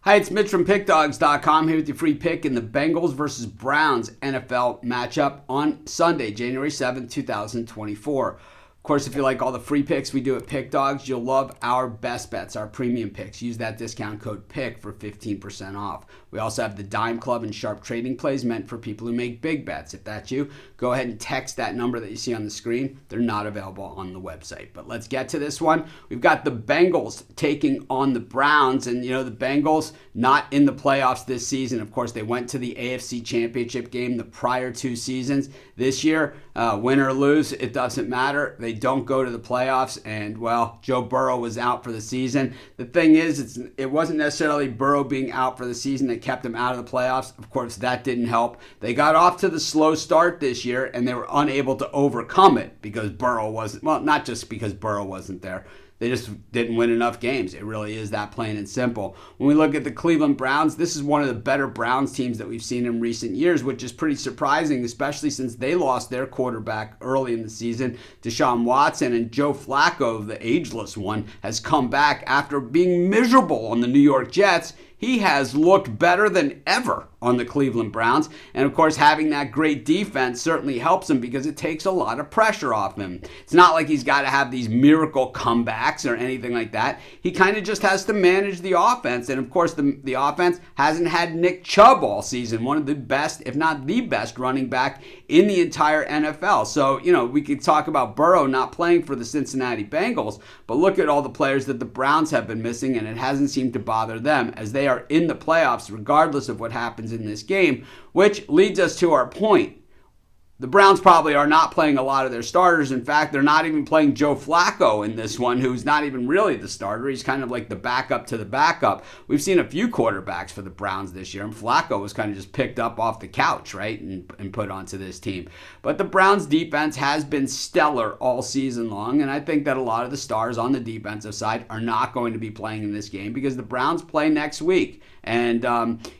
Hi, it's Mitch from Pickdawgz.com here with your free pick in the Bengals versus Browns NFL matchup on Sunday, January 7th, 2024. Of course, if you like all the free picks we do at Pick Dawgz, you'll love our best bets, our premium picks. Use that discount code PICK for 15% off. We also have the Dime Club and Sharp Trading Plays meant for people who make big bets. If that's you, go ahead and text that number that you see on the screen. They're not available on the website. But let's get to this one. We've got the Bengals taking on the Browns. And, you know, the Bengals not in the playoffs this season. Of course, they went to the AFC Championship game the prior two seasons. This year, win or lose, it doesn't matter. They don't go to the playoffs, and, well, Joe Burrow was out for the season. The thing is, it wasn't necessarily Burrow being out for the season that kept him out of the playoffs. Of course, that didn't help. They got off to the slow start this year, and they were unable to overcome it because Burrow wasn't, well, not just because Burrow wasn't there. They just didn't win enough games. It really is that plain and simple. When we look at the Cleveland Browns, this is one of the better Browns teams that we've seen in recent years, which is pretty surprising, especially since they lost their quarterback early in the season, Deshaun Watson, and Joe Flacco, the ageless one, has come back after being miserable on the New York Jets. He has looked better than ever on the Cleveland Browns. And of course, having that great defense certainly helps him because it takes a lot of pressure off him. It's not like he's got to have these miracle comebacks or anything like that. He kind of just has to manage the offense. And of course, the offense hasn't had Nick Chubb all season, one of the best, if not the best running back in the entire NFL. So, you know, we could talk about Burrow not playing for the Cincinnati Bengals, but look at all the players that the Browns have been missing, and it hasn't seemed to bother them as they are in the playoffs regardless of what happens in this game, which leads us to our point. The Browns probably are not playing a lot of their starters. In fact, they're not even playing Joe Flacco in this one, who's not even really the starter. He's kind of like the backup to the backup. We've seen a few quarterbacks for the Browns this year, and Flacco was kind of just picked up off the couch, right, and put onto this team. But the Browns' defense has been stellar all season long, and I think that a lot of the stars on the defensive side are not going to be playing in this game because the Browns play next week. And,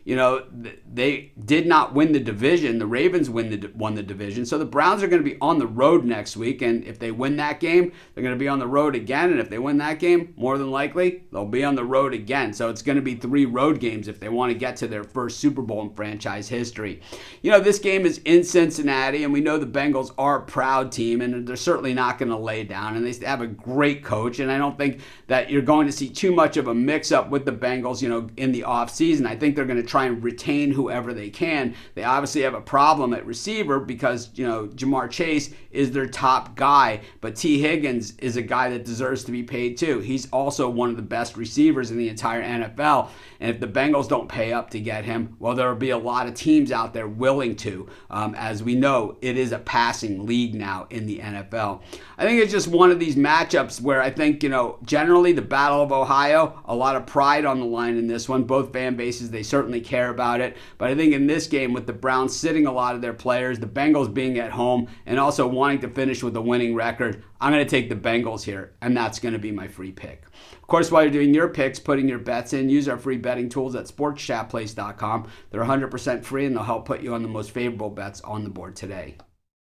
you know, they did not win the division. The Ravens won the division. So the Browns are going to be on the road next week. And if they win that game, they're going to be on the road again. And if they win that game, more than likely, they'll be on the road again. So it's going to be 3 road games if they want to get to their first Super Bowl in franchise history. You know, this game is in Cincinnati, and we know the Bengals are a proud team, and they're certainly not going to lay down. And they have a great coach. And I don't think that you're going to see too much of a mix-up with the Bengals, you know, in the offseason. I think they're going to try and retain whoever they can. They obviously have a problem at receiver because, you know, Jamar Chase is their top guy, but T. Higgins is a guy that deserves to be paid too. He's also one of the best receivers in the entire NFL, and if the Bengals don't pay up to get him, well, there will be a lot of teams out there willing to. As we know, it is a passing league now in the NFL. I think it's just one of these matchups where I think, you know, generally the Battle of Ohio, a lot of pride on the line in this one. Both fan bases, they certainly care about it. But I think in this game, with the Browns sitting a lot of their players, the Bengals being at home, and also wanting to finish with a winning record, I'm going to take the Bengals here, and that's going to be my free pick. Of course, while you're doing your picks, putting your bets in, use our free betting tools at sportschatplace.com. They're 100% free, and they'll help put you on the most favorable bets on the board today.